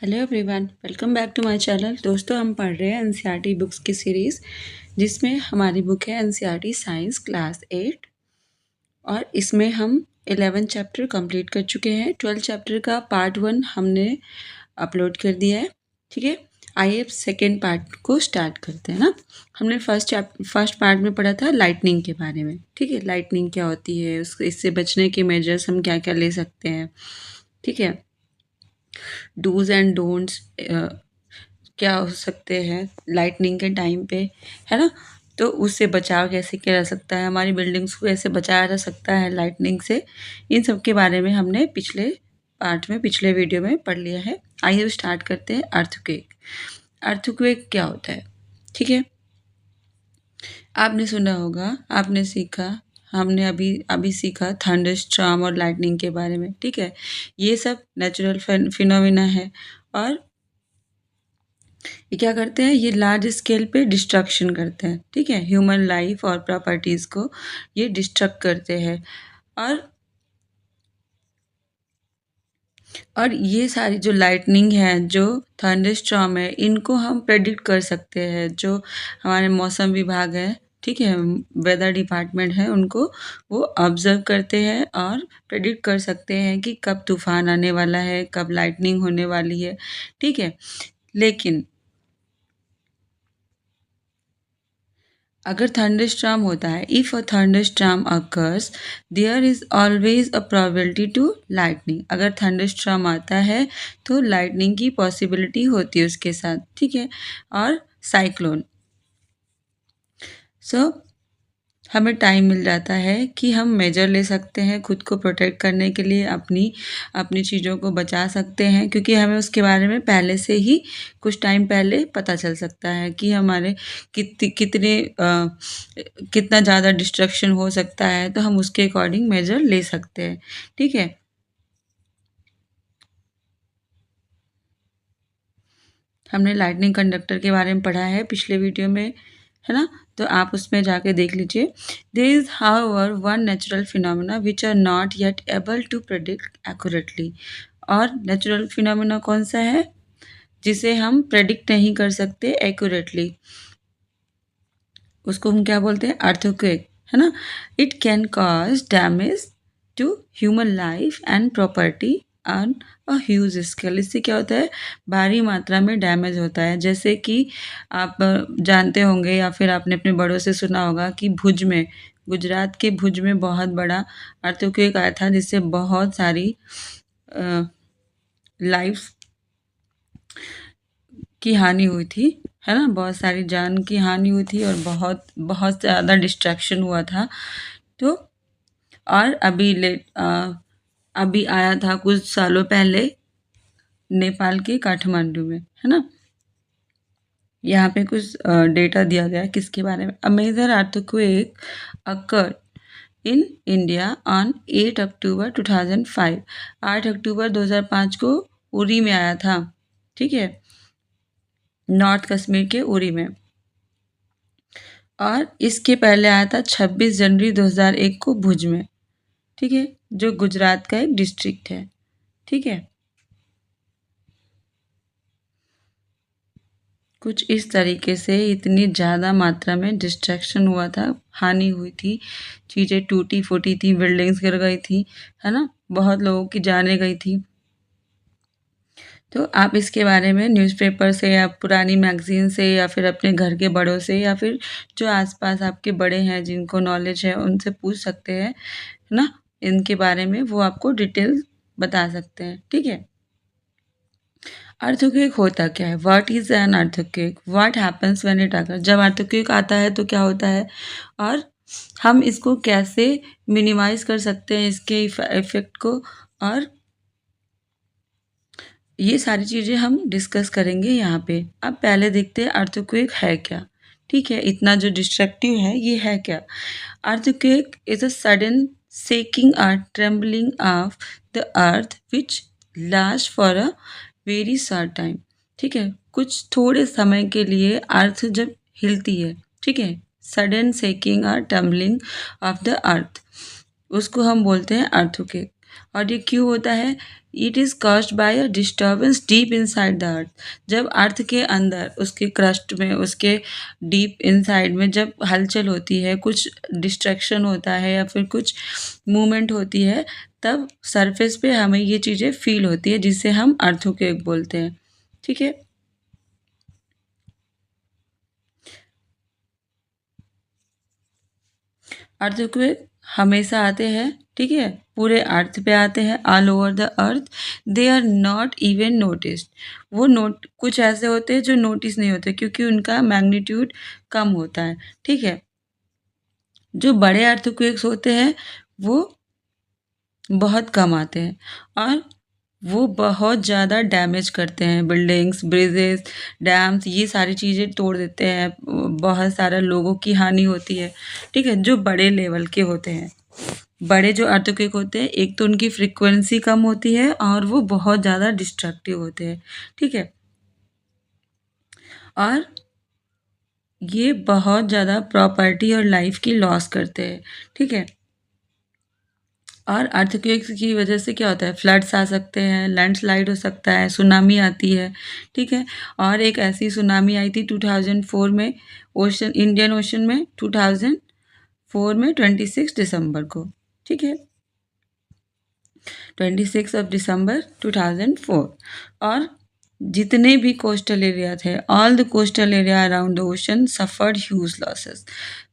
Hello everyone, welcome back to my channel. दोस्तों, हम पढ़ रहे हैं एनसीईआरटी बुक्स की सीरीज़, जिसमें हमारी बुक है एनसीईआरटी साइंस क्लास 8 और इसमें हम 11 चैप्टर कंप्लीट कर चुके हैं। 12 चैप्टर का पार्ट 1 हमने अपलोड कर दिया है। ठीक है, आइए अब सेकेंड पार्ट को स्टार्ट करते हैं ना। हमने फर्स्ट पार्ट में पढ़ा था लाइटनिंग के बारे में। ठीक है, लाइटनिंग क्या होती है, इससे बचने के मेजर्स हम क्या क्या ले सकते हैं। ठीक है, डूज एंड डोंट्स क्या हो सकते हैं लाइटनिंग के टाइम पे, है ना। तो उससे बचाव कैसे किया जा सकता है, हमारी बिल्डिंग्स को कैसे बचाया जा सकता है लाइटनिंग से, इन सब के बारे में हमने पिछले वीडियो में पढ़ लिया है। आइए स्टार्ट करते हैं। अर्थक्वेक। अर्थक्वेक क्या होता है? ठीक है, आपने सुना होगा, आपने सीखा, हमने अभी अभी सीखा थंडरस्टॉर्म और लाइटनिंग के बारे में। ठीक है, ये सब नेचुरल फिनोमिना है और ये क्या करते हैं, ये लार्ज स्केल पे डिस्ट्रक्शन करते हैं। ठीक है, ह्यूमन लाइफ और प्रॉपर्टीज़ को ये डिस्ट्रक्ट करते हैं और ये सारी जो लाइटनिंग है, जो थंडरस्टॉर्म है, इनको हम प्रेडिक्ट कर सकते हैं। जो हमारे मौसम विभाग है, ठीक है, वेदर डिपार्टमेंट है, उनको वो ऑब्जर्व करते हैं और प्रेडिक्ट कर सकते हैं कि कब तूफान आने वाला है, कब लाइटनिंग होने वाली है। ठीक है, लेकिन अगर थंडरस्टॉर्म होता है, if a thunderstorm occurs there is always a probability to lightning. अगर थंडरस्टॉर्म आता है तो लाइटनिंग की पॉसिबिलिटी होती है उसके साथ। ठीक है, और साइक्लोन। सो हमें टाइम मिल जाता है कि हम मेजर ले सकते हैं खुद को प्रोटेक्ट करने के लिए, अपनी अपनी चीज़ों को बचा सकते हैं, क्योंकि हमें उसके बारे में पहले से ही कुछ टाइम पहले पता चल सकता है कि हमारे कितना ज़्यादा डिस्ट्रक्शन हो सकता है, तो हम उसके अकॉर्डिंग मेजर ले सकते हैं। ठीक है, हमने लाइटनिंग कंडक्टर के बारे में पढ़ा है पिछले वीडियो में, है ना, तो आप उसमें जाके देख लीजिए। There is however one natural phenomena which are not yet able to predict accurately. और नेचुरल फिनोमेना कौन सा है जिसे हम प्रेडिक्ट नहीं कर सकते एक्यूरेटली, उसको हम क्या बोलते हैं? अर्थक्वेक, है ना। It can cause damage to human life and property on a huge scale. इससे क्या होता है, भारी मात्रा में डैमेज होता है। जैसे कि आप जानते होंगे या फिर आपने अपने बड़ों से सुना होगा कि भुज में, गुजरात के भुज में बहुत बड़ा अर्थक्वेक आया था, जिससे बहुत सारी लाइफ की हानि हुई थी, है ना, बहुत सारी जान की हानि हुई थी और बहुत बहुत ज़्यादा डिस्ट्रैक्शन हुआ था। तो और अभी आया था कुछ सालों पहले नेपाल के काठमांडू में, है ना। यहाँ पे कुछ डेटा दिया गया है किसके बारे में। A major earthquake occur in India on 8 October 2005। 8 October 2005 को उरी में आया था। ठीक है, नॉर्थ कश्मीर के उरी में। और इसके पहले आया था 26 जनवरी 2001 को भुज में। ठीक है, जो गुजरात का एक डिस्ट्रिक्ट है। ठीक है, कुछ इस तरीके से इतनी ज़्यादा मात्रा में डिस्ट्रैक्शन हुआ था, हानि हुई थी, चीज़ें टूटी फूटी थी, बिल्डिंग्स गिर गई थी, है ना, बहुत लोगों की जानें गई थी। तो आप इसके बारे में न्यूज़पेपर से या पुरानी मैगज़ीन से या फिर अपने घर के बड़ों से या फिर जो आस-पास आपके बड़े हैं जिनको नॉलेज है, उनसे पूछ सकते हैं, है ना। इनके बारे में वो आपको डिटेल बता सकते हैं। ठीक है, अर्थक्वेक होता क्या है? What is an earthquake? What happens when it occur? जब अर्थक्वेक आता है तो क्या होता है और हम इसको कैसे मिनिमाइज़ कर सकते हैं, इसके इफ़ेक्ट को, और ये सारी चीज़ें हम डिस्कस करेंगे यहाँ पे। अब पहले देखते हैं अर्थक्वेक है क्या। ठीक है, इतना जो डिस्ट्रक्टिव है ये है क्या? Earthquake is a sudden shaking और trembling of the earth which last for a very short time. ठीक है, कुछ थोड़े समय के लिए अर्थ जब हिलती है, ठीक है, सडन शेकिंग और ट्रेम्बलिंग ऑफ द अर्थ, उसको हम बोलते हैं अर्थक्वेक। और ये क्यों होता है? It is caused by a disturbance deep inside the earth. जब अर्थ के अंदर, उसके क्रस्ट में, उसके डीप इनसाइड में जब हलचल होती है, कुछ डिस्ट्रैक्शन होता है या फिर कुछ मूवमेंट होती है, तब सरफेस पे हमें ये चीज़ें फ़ील होती है, जिसे हम अर्थक्वेक बोलते हैं। ठीक है? अर्थक्वेक हमेशा आते हैं, ठीक है? पूरे अर्थ पे आते हैं, all over the earth. They are not even noticed. वो नोट कुछ ऐसे होते हैं जो नोटिस नहीं होते, क्योंकि उनका मैग्नीट्यूड कम होता है, ठीक है? जो बड़े अर्थक्वेक्स होते हैं वो बहुत कम आते हैं, और वो बहुत ज़्यादा डैमेज करते हैं, बिल्डिंग्स, ब्रिजेस, डैम्स, ये सारी चीज़ें तोड़ देते हैं, बहुत सारा लोगों की हानि होती है, ठीक है? जो बड़े लेवल के होते हैं। बड़े जो अर्थक्वेक होते हैं, एक तो उनकी फ्रीक्वेंसी कम होती है और वो बहुत ज़्यादा डिस्ट्रक्टिव होते हैं, ठीक है? और ये बहुत ज़्यादा प्रॉपर्टी और लाइफ की लॉस करते हैं, ठीक है? और अर्थक्वेक्स की वजह से क्या होता है? फ्लड्स आ सकते हैं, लैंडस्लाइड हो सकता है, सुनामी आती है, ठीक है? और एक ऐसी सुनामी आई थी 2004 में, इंडियन ओशन में, 2004 में 26 दिसंबर को, ठीक है? 26 ऑफ दिसंबर 2004। और जितने भी कोस्टल एरिया थे, all the coastal area around the ocean suffered huge losses.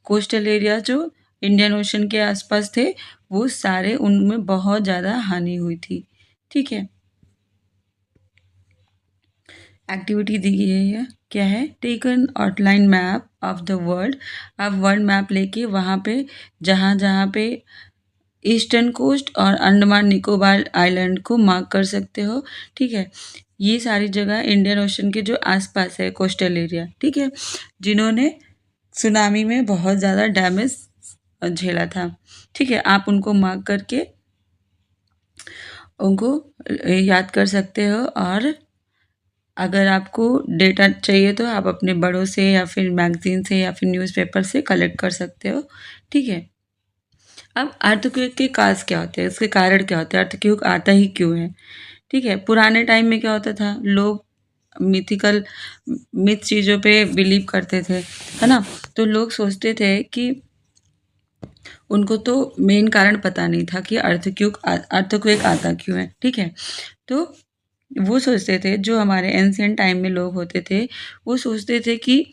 Coastal area जो इंडियन ओशन के आसपास थे, वो सारे, उनमें बहुत ज़्यादा हानि हुई थी, ठीक है? एक्टिविटी दी गई है, क्या है? Take an outline map of the world. आप वर्ल्ड मैप लेके वहाँ पे जहाँ जहाँ पे ईस्टर्न कोस्ट और अंडमान निकोबार आइलैंड को मार्क कर सकते हो, ठीक है? ये सारी जगह इंडियन ओशन के जो आसपास है, कोस्टल एरिया, ठीक है? जिन्होंने सुनामी में बहुत ज़्यादा डैमेज झेला था, ठीक है? आप उनको मार्क करके उनको याद कर सकते हो, और अगर आपको डेटा चाहिए तो आप अपने बड़ों से या फिर मैगज़ीन से या फिर न्यूज़पेपर से कलेक्ट कर सकते हो, ठीक है? अब अर्थक्वेक के काज़ क्या होते हैं? इसके कारण क्या होते हैं? अर्थक्वेक आता ही क्यों है? ठीक है? पुराने टाइम में क्या होता था? लोग मिथिकल मिथ चीज़ों पे बिलीव करते थे, है ना? तो लोग सोचते थे कि उनको तो मेन कारण पता नहीं था कि अर्थक्वेक आता क्यों है, ठीक है? तो वो सोचते थे, जो हमारे एंशिएंट टाइम में लोग होते थे, वो सोचते थे कि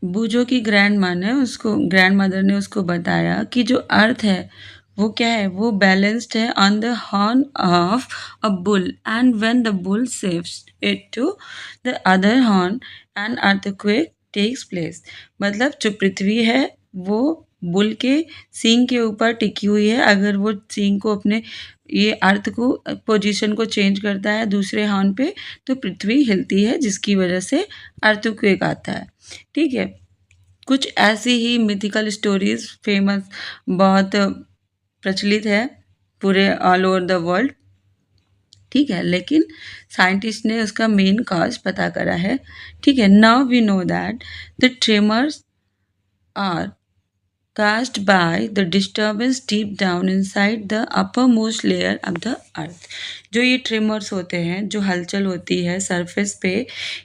बूझो की ग्रैंडमदर ने उसको बताया कि जो अर्थ है वो क्या है? वो बैलेंस्ड है on the horn of a bull, and when the bull shifts it to the other horn an earthquake takes place. मतलब जो पृथ्वी है वो बुल के सींग के ऊपर टिकी हुई है। अगर वो सींग को अपने ये अर्थ को पोजीशन को चेंज करता है दूसरे हॉर्न पे, तो पृथ्वी हिलती है, जिसकी वजह से अर्थक्वेक आता है, ठीक है? कुछ ऐसी ही मिथिकल स्टोरीज फेमस, बहुत प्रचलित है पूरे ऑल ओवर द वर्ल्ड, ठीक है? लेकिन साइंटिस्ट ने उसका मेन कॉज पता करा है, ठीक है? Now we know that the tremors are caused by the disturbance deep down inside the uppermost layer of the earth। जो ये ट्रेमर्स होते हैं, जो हलचल होती है सरफेस पे,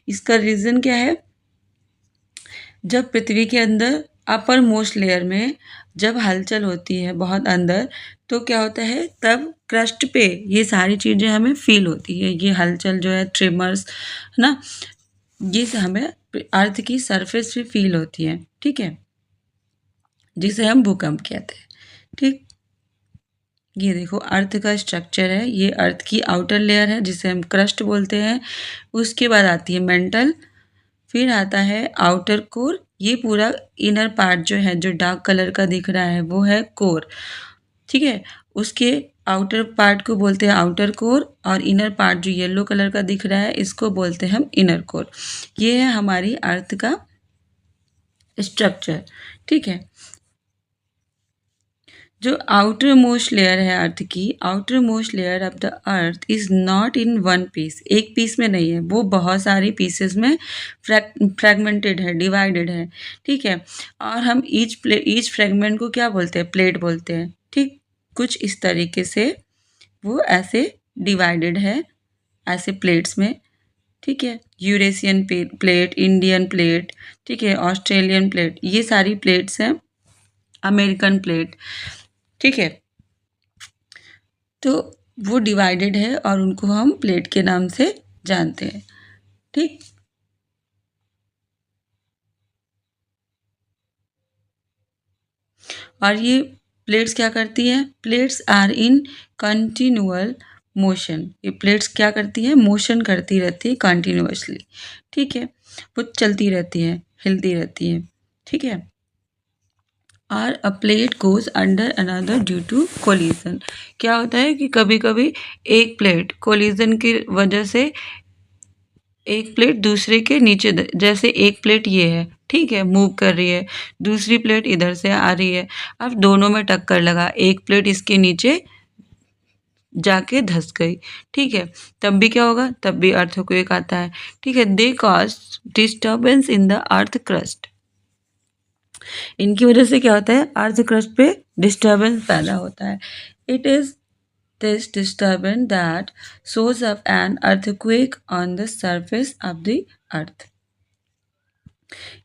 इसका रीज़न क्या है? जब पृथ्वी के अंदर अपर मोस्ट लेयर में जब हलचल होती है बहुत अंदर, तो क्या होता है? तब क्रस्ट पे ये सारी चीज़ें हमें फ़ील होती है। ये हलचल जो है, ट्रिमर्स, है ना? ये हमें अर्थ की सरफेस पे फ़ील होती है, ठीक है? जिसे हम भूकंप कहते हैं, ठीक? ये देखो अर्थ का स्ट्रक्चर है, ये अर्थ की आउटर लेयर है जिसे हम क्रस्ट बोलते हैं। उसके बाद आती है मेंटल, फिर आता है आउटर कोर। ये पूरा इनर पार्ट जो है, जो डार्क कलर का दिख रहा है, वो है कोर, ठीक है? उसके आउटर पार्ट को बोलते हैं आउटर कोर, और इनर पार्ट जो येलो कलर का दिख रहा है, इसको बोलते हैं हम इनर कोर। ये है हमारी अर्थ का स्ट्रक्चर, ठीक है? जो आउटर मोस्ट लेयर है अर्थ की, outermost layer of the earth is not in one piece, एक पीस में नहीं है, वो बहुत सारी पीसेस में फ्रेगमेंटेड है, डिवाइडेड है, ठीक है। और हम ईच फ्रेगमेंट को क्या बोलते हैं, प्लेट बोलते हैं, ठीक। कुछ इस तरीके से वो ऐसे डिवाइडेड है, ऐसे प्लेट्स में, ठीक है। यूरेशियन प्लेट, इंडियन प्लेट, ठीक है, ऑस्ट्रेलियन प्लेट, ये सारी प्लेट्स हैं, अमेरिकन प्लेट, ठीक है। तो वो डिवाइडेड है और उनको हम प्लेट के नाम से जानते हैं, ठीक। और ये प्लेट्स क्या करती हैं, plates are in continual motion, ये प्लेट्स क्या करती हैं, मोशन करती रहती है कंटिन्यूअसली, ठीक है। वो चलती रहती हैं, हिलती रहती हैं, ठीक है। और a plate goes under another due to collision, क्या होता है कि कभी कभी एक प्लेट कोलिजन की वजह से एक प्लेट दूसरे के नीचे, जैसे एक प्लेट ये है, ठीक है, मूव कर रही है, दूसरी प्लेट इधर से आ रही है, अब दोनों में टक्कर लगा, एक प्लेट इसके नीचे जाके धस गई, ठीक है, तब भी क्या होगा, तब भी अर्थक्वेक आता है, ठीक है। They cause disturbance in the earth crust, इनकी वजह से क्या होता है, अर्थ क्रस्ट पे डिस्टर्बेंस पैदा होता है। It is this disturbance that shows up an earthquake on the surface of the earth,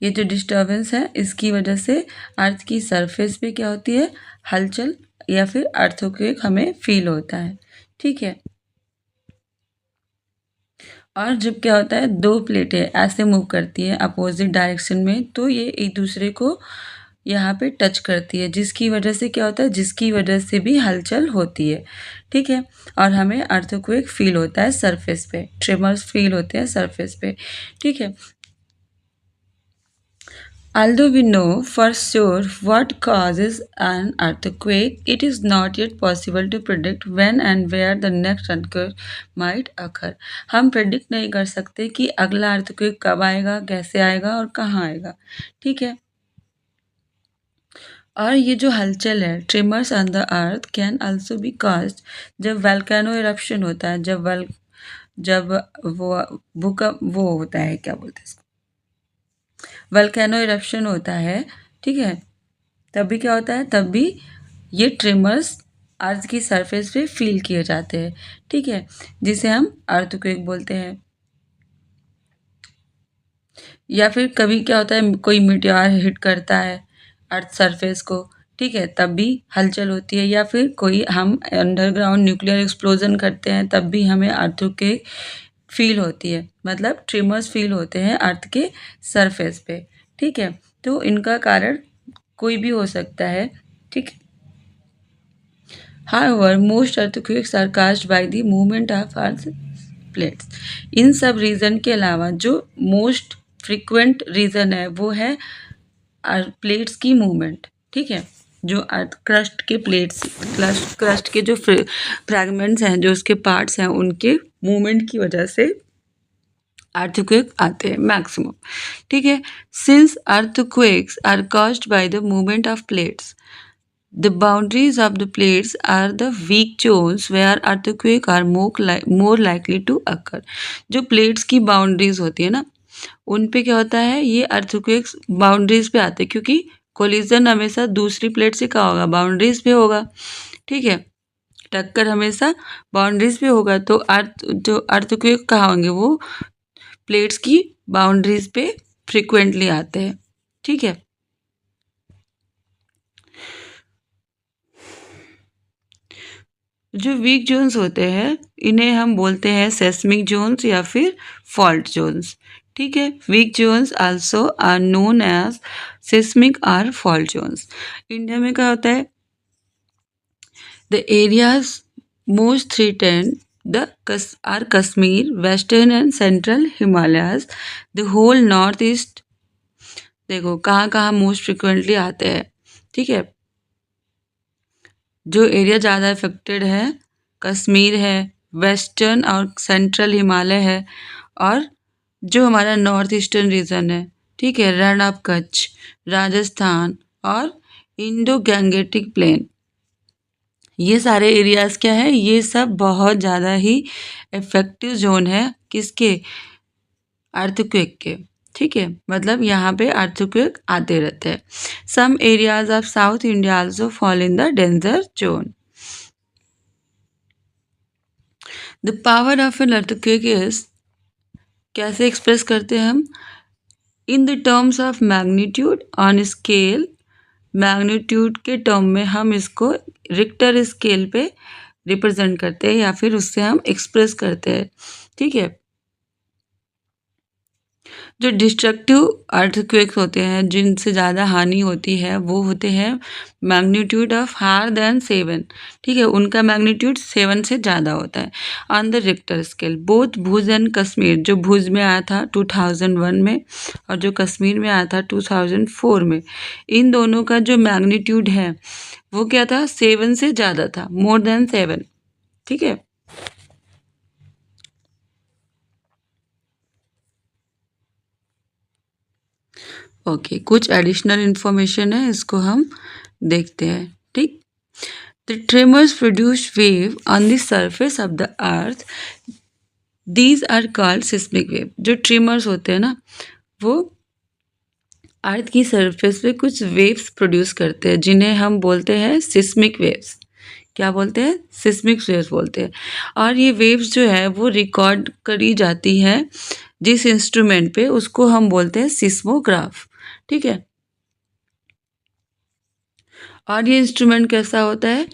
ये जो डिस्टर्बेंस है इसकी वजह से अर्थ की सरफेस पे क्या होती है, हलचल या फिर अर्थक्वेक हमें फील होता है, ठीक है। और जब क्या होता है, दो प्लेटें ऐसे मूव करती हैं अपोजिट डायरेक्शन में, तो ये एक दूसरे को यहाँ पे टच करती है, जिसकी वजह से क्या होता है, जिसकी वजह से भी हलचल होती है, ठीक है। और हमें अर्थक्वेक फील होता है सरफेस पे, ट्रेमर्स फील होते हैं सरफेस पे, ठीक है। Although we know for sure what causes an earthquake, it is not yet possible to predict when and where the next earthquake might occur. हम प्रेडिक्ट नहीं कर सकते कि अगला अर्थक्वेक कब आएगा, कैसे आएगा और कहाँ आएगा, ठीक है। और ये जो हलचल है, trimmers on the earth can also be caused, जब वल्केनो इरप्शन होता है, जब वो भूकंप वो होता है, क्या बोलते हैं इसको, वल्केनो इरप्शन होता है, ठीक है, तब भी क्या होता है, तब भी ये ट्रिमर्स अर्थ की सरफेस पे फील किए जाते हैं, ठीक है, जिसे हम अर्थक्वेक बोलते हैं। या फिर कभी क्या होता है, कोई मीटियोर हिट करता है अर्थ सरफेस को, ठीक है, तब भी हलचल होती है। या फिर कोई हम अंडरग्राउंड न्यूक्लियर एक्सप्लोजन करते हैं, तब भी हमें अर्थक्वेक फील होती है, मतलब ट्रिमर्स फील होते हैं अर्थ के सरफेस पे, ठीक है। तो इनका कारण कोई भी हो सकता है, ठीक। However, most earthquakes are caused by the movement of earth plates. इन सब रीज़न के अलावा जो मोस्ट फ्रिक्वेंट रीज़न है वो है प्लेट्स की मूवमेंट, ठीक है। जो अर्थ क्रस्ट के प्लेट्स, क्रस्ट के जो फ्रैगमेंट्स हैं, जो उसके पार्ट्स हैं, उनके मूवमेंट की वजह से अर्थक्वेक आते हैं मैक्सिमम, ठीक है। Since earthquakes are caused by the movement of plates, the boundaries of the plates are the weak zones where earthquake are more likely to occur। जो प्लेट्स की बाउंड्रीज होती है ना, उन पे क्या होता है, ये अर्थक्वेक्स बाउंड्रीज पे आते हैं, क्योंकि कोलिजन हमेशा दूसरी प्लेट से क्या होगा, बाउंड्रीज पे होगा, ठीक है, टक्कर हमेशा बाउंड्रीज पे होगा। तो जो अर्थक्वेक कहाँ होंगे, वो प्लेट्स की बाउंड्रीज पे फ्रिक्वेंटली आते हैं, ठीक है। जो वीक जोन्स होते हैं इन्हें हम बोलते हैं सेस्मिक जोन्स या फिर फॉल्ट जोन्स, ठीक है। Weak zones also are known as seismic और फॉल्ट जोन्स। इंडिया में क्या होता है, the areas most threatened are Kashmir, western and central Himalayas, the whole north east. देखो कहाँ कहाँ मोस्ट फ्रिक्वेंटली आते हैं, ठीक है। जो एरिया ज़्यादा इफेक्टेड है, कश्मीर है, वेस्टर्न और सेंट्रल हिमालय है, और जो हमारा नॉर्थ ईस्टर्न रीजन है, ठीक है, रण ऑफ कच्छ, राजस्थान और इंडो गैंगेटिक प्लेन, ये सारे एरियाज़ क्या है, ये सब बहुत ज़्यादा ही इफ़ेक्टिव ज़ोन है किसके, अर्थक्वेक के। ठीक है, मतलब यहाँ पे अर्थक्वेक आते रहते हैं। Some areas of south India also fall in the danger zone. The power of an earthquake is, कैसे एक्सप्रेस करते हैं हम, in the terms of magnitude on scale. Magnitude के टर्म में हम इसको रिक्टर स्केल पे रिप्रेजेंट करते हैं या फिर उससे हम एक्सप्रेस करते हैं। ठीक है, जो डिस्ट्रक्टिव अर्थक्वेक्स होते हैं, जिनसे ज़्यादा हानि होती है, वो होते हैं मैग्नीट्यूड ऑफ हायर देन 7। ठीक है, उनका मैग्नीट्यूड 7 से ज़्यादा होता है on the Richter scale. Both Bhuj and Kashmir, जो भुज में आया था 2001 में और जो कश्मीर में आया था 2004 में, इन दोनों का जो मैग्नीट्यूड है वो क्या था, 7 से ज़्यादा था, मोर देन 7। ठीक है, ओके, कुछ एडिशनल इन्फॉर्मेशन है, इसको हम देखते हैं। ठीक, the tremors produce wave on the surface of the earth, these are called seismic wave. जो ट्रेमर्स होते हैं ना, वो अर्थ की सरफेस पे कुछ वेव्स प्रोड्यूस करते हैं, जिन्हें हम बोलते हैं सिस्मिक वेव्स। क्या बोलते हैं, सिस्मिक वेव्स बोलते हैं। और ये वेव्स जो है वो रिकॉर्ड करी जाती है जिस इंस्ट्रूमेंट पे, उसको हम बोलते हैं सिस्मोग्राफ। ठीक है, और ये इंस्ट्रूमेंट कैसा होता है,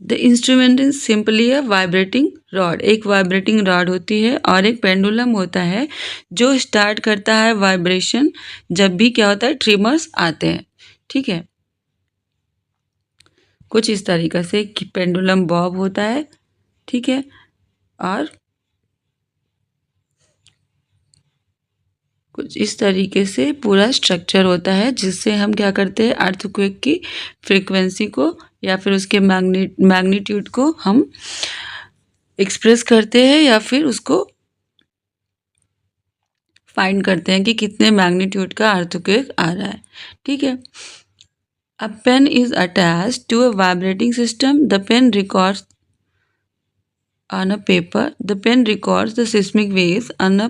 the instrument is simply a vibrating rod. एक वाइब्रेटिंग रॉड होती है और एक पेंडुलम होता है जो स्टार्ट करता है वाइब्रेशन जब भी क्या होता है, ट्रिमर्स आते हैं। ठीक है, कुछ इस तरीक़े से कि पेंडुलम बॉब होता है। ठीक है, और कुछ इस तरीके से पूरा स्ट्रक्चर होता है, जिससे हम क्या करते हैं, अर्थक्वेक की फ्रीक्वेंसी को या फिर उसके मैग्नीट्यूड को हम एक्सप्रेस करते हैं या फिर उसको फाइंड करते हैं कि कितने मैग्नीट्यूड का अर्थक्वेक आ रहा है। ठीक है, a pen is attached to a vibrating system. The pen records on a paper. The pen records the seismic waves on a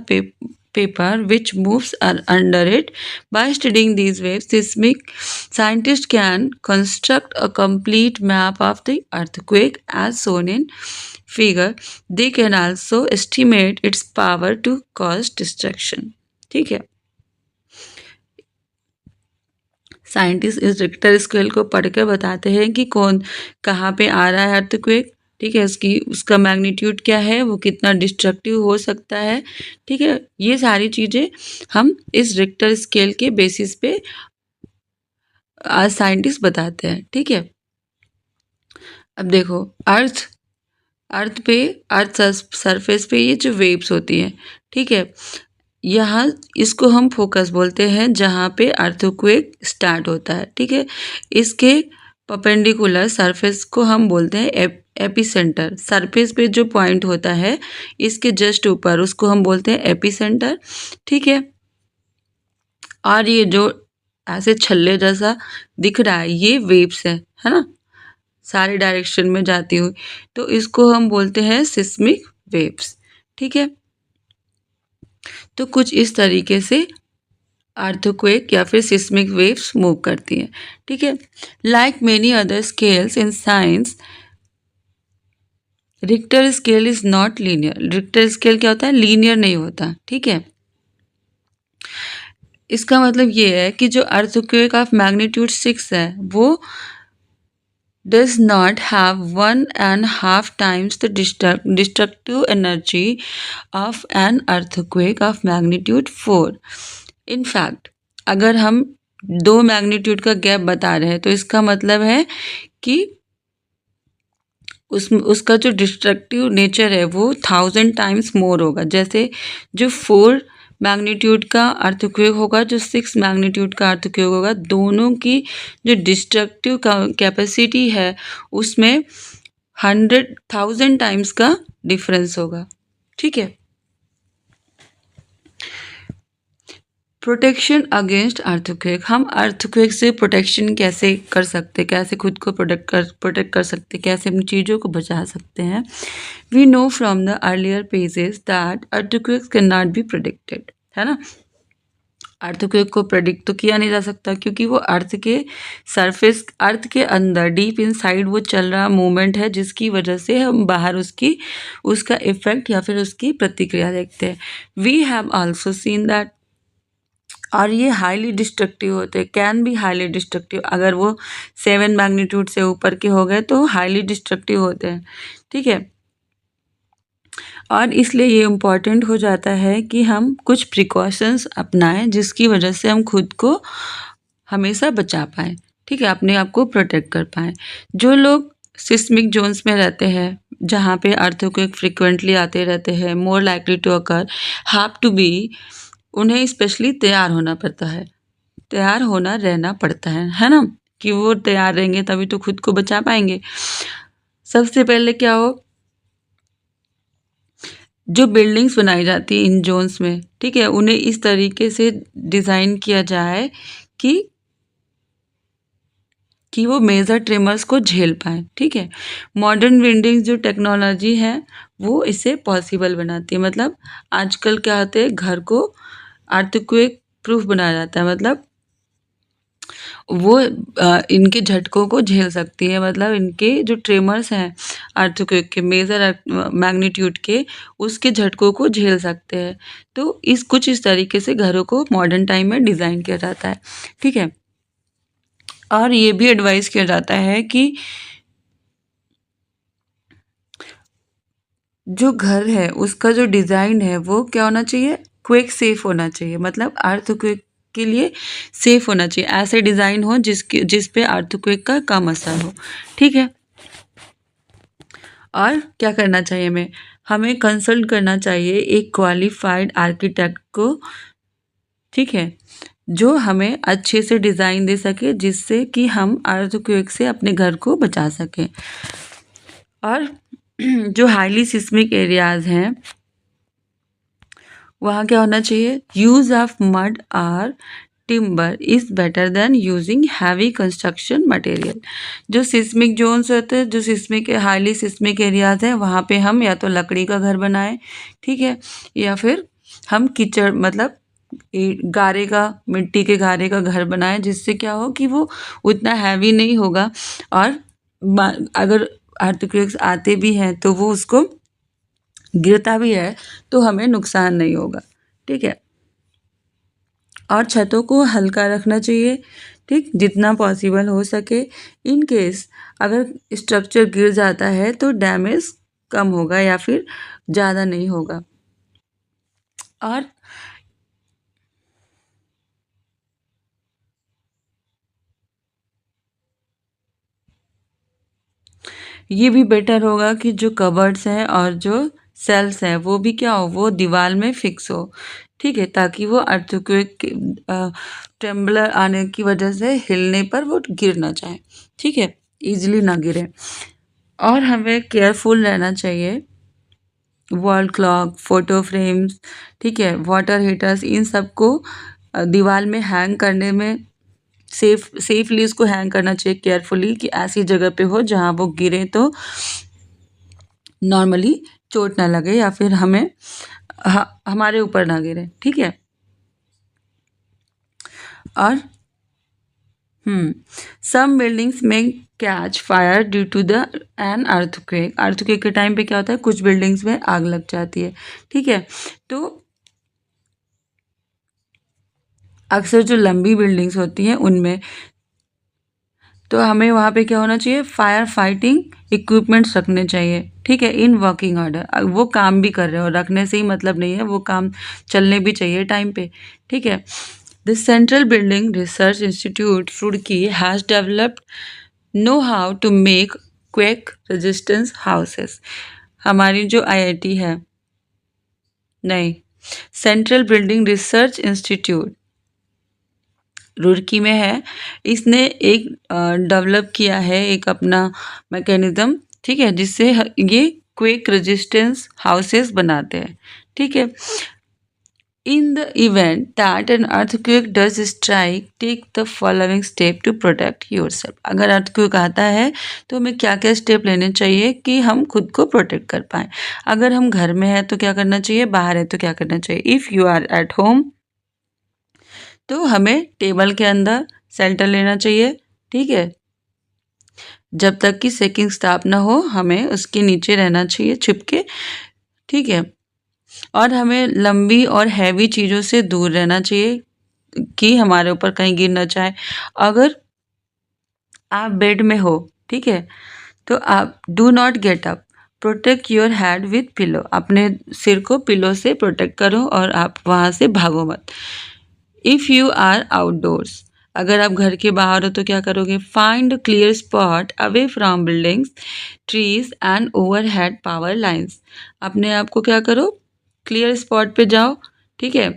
paper which moves under it. By studying these waves, seismic scientists can construct a complete map of the earthquake as shown in figure. They can also estimate its power to cause destruction. ठीक है, scientist इस Richter scale को पढ़कर बताते हैं कि कौन कहाँ पे आ रहा है अर्थक्वेक। ठीक है, उसका मैग्नीट्यूड क्या है, वो कितना डिस्ट्रक्टिव हो सकता है। ठीक है, ये सारी चीज़ें हम इस रिक्टर स्केल के बेसिस पे आज साइंटिस्ट बताते हैं। ठीक है, अब देखो, अर्थ सरफेस पे ये जो वेव्स होती हैं, ठीक है, यहाँ इसको हम फोकस बोलते हैं जहाँ पे अर्थक्वेक स्टार्ट होता है। ठीक है, इसके परपेंडिकुलर सरफेस को हम बोलते हैं एपिसेंटर। सरफेस पे जो पॉइंट होता है इसके जस्ट ऊपर, उसको हम बोलते हैं एपिसेंटर। ठीक है, और ये जो ऐसे छल्ले जैसा दिख रहा है, ये वेव्स है ना, सारे डायरेक्शन में जाती हुई, तो इसको हम बोलते हैं सिस्मिक वेव्स। ठीक है, तो कुछ इस तरीके से अर्थक्वेक या फिर सिस्मिक वेव्स मूव करती हैं। ठीक है, like many other scales in science, Richter scale is not linear. Richter scale क्या होता है, लीनियर नहीं होता। ठीक है, इसका मतलब ये है कि जो अर्थक्वेक ऑफ मैग्नीट्यूड 6 है वो does not have 1.5 times the destructive energy of an earthquake of magnitude 4. In fact, अगर हम 2 मैग्नीट्यूड का गैप बता रहे हैं तो इसका मतलब है कि उसका जो डिस्ट्रक्टिव नेचर है वो 1000 टाइम्स मोर होगा। जैसे जो 4 मैग्नीट्यूड का अर्थक्वेक होगा, जो 6 मैग्नीट्यूड का अर्थक्वेक होगा, दोनों की जो डिस्ट्रक्टिव कैपेसिटी है उसमें 100,000 टाइम्स का डिफरेंस होगा। ठीक है, प्रोटेक्शन अगेंस्ट अर्थक्वेक, हम अर्थक्वेक से प्रोटेक्शन कैसे कर सकते, कैसे खुद को प्रोटेक्ट कर सकते, कैसे अपनी चीज़ों को बचा सकते हैं। We know from the earlier pages that earthquakes can not be predicted, है ना। अर्थक्वेक को प्रेडिक्ट तो किया नहीं जा सकता क्योंकि वो अर्थ के सरफेस, अर्थ के अंदर डीप इनसाइड वो चल रहा मूवमेंट है, जिसकी वजह से हम बाहर उसका इफेक्ट या फिर उसकी प्रतिक्रिया देखते हैं। We have also seen that, और ये हाईली डिस्ट्रक्टिव होते हैं, कैन बी हाईली डिस्ट्रक्टिव, अगर वो 7 मैग्नीट्यूड से ऊपर के हो गए तो हाईली डिस्ट्रक्टिव होते हैं, ठीक है। और इसलिए ये इम्पॉर्टेंट हो जाता है कि हम कुछ प्रिकॉशंस अपनाएं जिसकी वजह से हम खुद को हमेशा बचा पाएँ, ठीक है, अपने आप को प्रोटेक्ट कर पाएँ। जो लोग सिस्मिक जोन्स में रहते हैं, जहाँ पे अर्थक्वेक फ्रीक्वेंटली आते रहते हैं, more likely to occur, have to be, उन्हें स्पेशली तैयार होना पड़ता है, तैयार होना रहना पड़ता है ना, कि वो तैयार रहेंगे तभी तो खुद को बचा पाएंगे। सबसे पहले क्या हो, जो बिल्डिंग्स बनाई जाती है इन जोन्स में, ठीक है, उन्हें इस तरीके से डिज़ाइन किया जाए कि वो मेजर ट्रिमर्स को झेल पाएँ, ठीक है। मॉडर्न बिल्डिंग्स जो टेक्नोलॉजी है वो इसे पॉसिबल बनाती है। मतलब आजकल क्या होते हैं, घर को अर्थक्वेक प्रूफ बनाया जाता है, मतलब वो इनके झटकों को झेल सकती है, मतलब इनके जो ट्रेमर्स हैं अर्थक्वेक के मेजर मैग्नीट्यूड के, उसके झटकों को झेल सकते हैं। तो इस तरीके से घरों को मॉडर्न टाइम में डिज़ाइन किया जाता है, ठीक है। और ये भी एडवाइस किया जाता है कि जो घर है उसका जो डिज़ाइन है वो क्या होना चाहिए, क्वेक सेफ होना चाहिए, मतलब अर्थक्वेक के लिए सेफ होना चाहिए। ऐसे डिज़ाइन हो जिस पे अर्थक्वेक का कम असर हो, ठीक है। और क्या करना चाहिए, हमें कंसल्ट करना चाहिए एक क्वालिफाइड आर्किटेक्ट को, ठीक है, जो हमें अच्छे से डिज़ाइन दे सके जिससे कि हम अर्थक्वेक से अपने घर को बचा सकें। और जो हाईली सिस्मिक एरियाज़ हैं वहाँ क्या होना चाहिए, यूज़ ऑफ मड और timber is better than using heavy construction material. जो सिस्मिक जोन्स होते हैं, जो सिस्मिक हाईली सिस्मिक एरियाज़ हैं, वहाँ पे हम या तो लकड़ी का घर बनाएं, ठीक है, या फिर हम कीचड़ मतलब गारे का, मिट्टी के गारे का घर बनाएं, जिससे क्या हो कि वो उतना हैवी नहीं होगा, और अगर अर्थक्वेक्स आते भी हैं तो वो उसको गिरता भी है तो हमें नुकसान नहीं होगा, ठीक है। और छतों को हल्का रखना चाहिए, ठीक, जितना पॉसिबल हो सके। इन केस अगर स्ट्रक्चर गिर जाता है तो डैमेज कम होगा या फिर ज़्यादा नहीं होगा। और ये भी बेटर होगा कि जो कबर्ड्स हैं और जो सेल्स हैं वो भी क्या हो, वो दीवार में फिक्स हो, ठीक है, ताकि वो अर्थक्वेक ट्रेम्बलर आने की वजह से हिलने पर वो गिर ना जाए, ठीक है, ईजिली ना गिरे। और हमें केयरफुल रहना चाहिए, वॉल क्लॉक, फोटो फ्रेम्स, ठीक है, वाटर हीटर्स, इन सब को दीवार में हैंग करने में सेफली इसको हैंग करना चाहिए केयरफुली, कि ऐसी जगह पे हो जहाँ वो गिरे तो नॉर्मली चोट ना लगे या फिर हमारे ऊपर ना गिरे, ठीक है। और सम बिल्डिंग्स में catch fire due to the an earthquake के टाइम पे क्या होता है, कुछ बिल्डिंग्स में आग लग जाती है, ठीक है। तो अक्सर जो लंबी बिल्डिंग्स होती हैं उनमें तो हमें वहाँ पे क्या होना चाहिए, फायर फाइटिंग इक्विपमेंट्स रखने चाहिए, ठीक है, इन वर्किंग ऑर्डर। वो काम भी कर रहे हो, रखने से ही मतलब नहीं है, वो काम चलने भी चाहिए टाइम पे, ठीक है। The central building research institute Roorkee has developed know how to make quake resistance houses. हमारी जो IIT है, नहीं, central building research institute Roorkee में है, इसने एक डेवलप किया है एक अपना मैकेनिज्म, ठीक है, जिससे ये क्वेक रेजिस्टेंस हाउसेस बनाते हैं, ठीक है। In the event that an earthquake does strike, take the following step to protect yourself. अगर earthquake आता है तो हमें क्या क्या स्टेप लेने चाहिए कि हम खुद को प्रोटेक्ट कर पाएँ। अगर हम घर में हैं तो क्या करना चाहिए, बाहर है तो क्या करना चाहिए। If you are at home तो हमें टेबल के अंदर शेल्टर लेना चाहिए, ठीक है। जब तक कि शेकिंग स्टॉप ना हो हमें उसके नीचे रहना चाहिए छिप के, ठीक है। और हमें लंबी और हैवी चीज़ों से दूर रहना चाहिए कि हमारे ऊपर कहीं गिर ना जाए। अगर आप बेड में हो, ठीक है, तो आप do not get up, protect your head with pillow, अपने सिर को पिलो से प्रोटेक्ट करो और आप वहाँ से भागो मत। इफ़ यू आर आउटडोर्स, अगर आप घर के बाहर हो तो क्या करोगे, find clear spot away from buildings, trees and overhead power lines, अपने आप को क्या करो, क्लियर स्पॉट पे जाओ, ठीक है,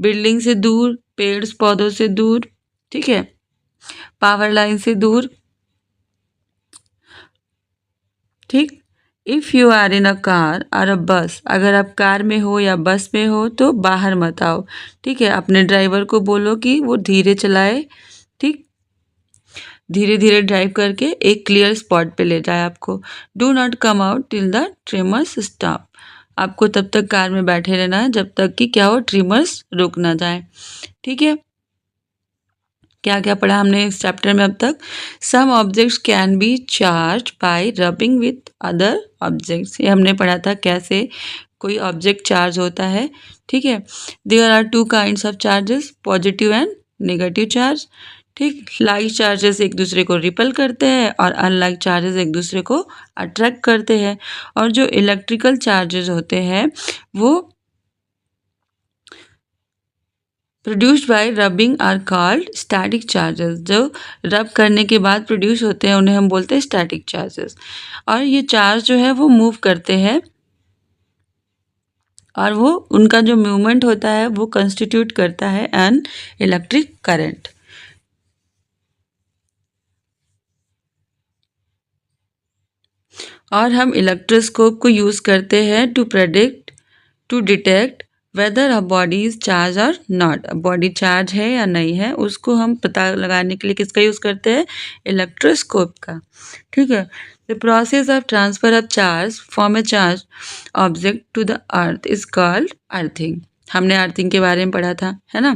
बिल्डिंग से दूर, पेड़ पौधों से दूर, ठीक है, पावर लाइन से दूर, ठीक। If you are in a car और अ बस, अगर आप कार में हो या बस में हो तो बाहर मत आओ, ठीक है, अपने ड्राइवर को बोलो कि वो धीरे चलाए, ठीक, धीरे धीरे ड्राइव करके एक क्लियर स्पॉट पे ले जाए आपको। Do not come out till the trimmers stop, आपको तब तक कार में बैठे रहना है जब तक कि क्या हो, ट्रिमर्स रुक ना जाए, ठीक है। क्या क्या पढ़ा हमने इस चैप्टर में अब तक, some objects can be charge by rubbing with other objects, ये हमने पढ़ा था कैसे कोई ऑब्जेक्ट चार्ज होता है, ठीक है। There are two kinds of charges, positive and negative charge, ठीक। लाइक चार्जेस एक दूसरे को रिपल करते हैं और अनलाइक चार्जेस एक दूसरे को अट्रैक्ट करते हैं। और जो इलेक्ट्रिकल चार्जेस होते हैं वो produced by rubbing are called static charges, जो रब करने के बाद प्रोड्यूस होते हैं उन्हें हम बोलते हैं स्टैटिक चार्जेस। और ये चार्ज जो है वो मूव करते हैं और वो उनका जो मूवमेंट होता है वो कंस्टिट्यूट करता है एन इलेक्ट्रिक करंट। और हम इलेक्ट्रोस्कोप को यूज़ करते हैं to detect whether a body is charge और नॉट, बॉडी चार्ज है या नहीं है उसको हम पता लगाने के लिए किसका यूज़ करते हैं, इलेक्ट्रोस्कोप का, ठीक है। The process of transfer of charge from a charge object to the earth is called earthing, हमने अर्थिंग के बारे में पढ़ा था, है ना।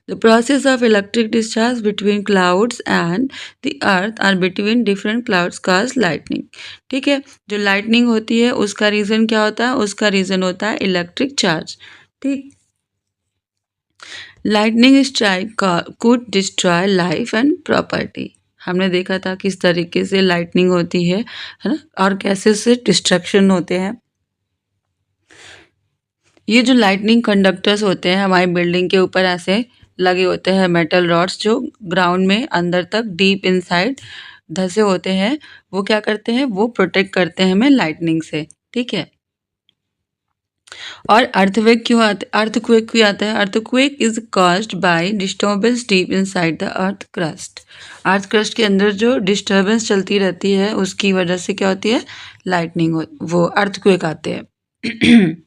The process of electric discharge between clouds and the earth or between different clouds cause lightning, ठीक है। जो लाइटनिंग होती है उसका रीज़न क्या होता है, उसका रीज़न होता है इलेक्ट्रिक चार्ज, ठीक। Lightning strike could destroy life and property, हमने देखा था किस तरीके से लाइटनिंग होती है ना, और कैसे से डिस्ट्रक्शन होते हैं। ये जो लाइटनिंग कंडक्टर्स होते हैं हमारी बिल्डिंग के ऊपर ऐसे लगे होते हैं, मेटल रॉड्स जो ग्राउंड में अंदर तक डीप इनसाइड धसे होते हैं, वो क्या करते हैं, वो प्रोटेक्ट करते हैं हमें लाइटनिंग से, ठीक है। और अर्थक्वेक क्यों आता है, earthquake is caused by disturbance deep inside the earth crust, earth crust के अंदर जो डिस्टर्बेंस चलती रहती है उसकी वजह से क्या होती है, लाइटनिंग वो अर्थक्वेक आते हैं।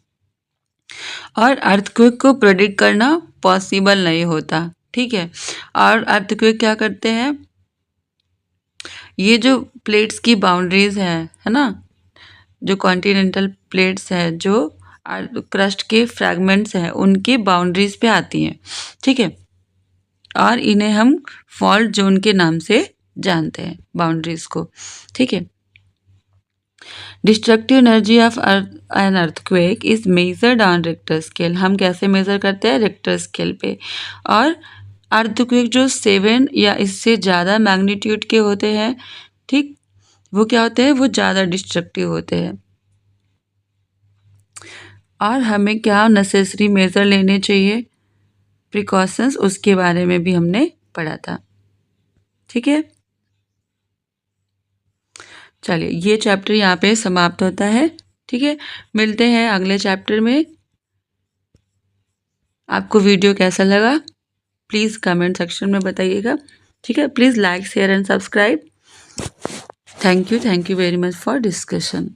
और अर्थक्वेक को प्रेडिक्ट करना पॉसिबल नहीं होता, ठीक है। और अर्थक्वेक क्या करते हैं, ये जो प्लेट्स की बाउंड्रीज है ना, जो कॉन्टिनेंटल प्लेट्स है जो क्रस्ट के फ्रैगमेंट्स हैं उनके बाउंड्रीज पे आती हैं, ठीक है। और इन्हें हम फॉल्ट जोन के नाम से जानते हैं बाउंड्रीज को, ठीक है। Destructive energy of an earthquake is measured on Richter scale, हम कैसे मेजर करते हैं, रिक्टर स्केल पे। और अर्थक्वेक जो 7 या इससे ज़्यादा मैग्नीट्यूड के होते हैं, ठीक, वो क्या होते हैं, वो ज़्यादा डिस्ट्रक्टिव होते हैं। और हमें क्या नेसेसरी मेजर लेने चाहिए, प्रिकॉशंस, उसके बारे में भी हमने पढ़ा था, ठीक है। चलिए ये चैप्टर यहाँ पे समाप्त होता है, ठीक है। मिलते हैं अगले चैप्टर में। आपको वीडियो कैसा लगा प्लीज़ कमेंट सेक्शन में बताइएगा, ठीक है। Please like share and subscribe. Thank you very much for discussion.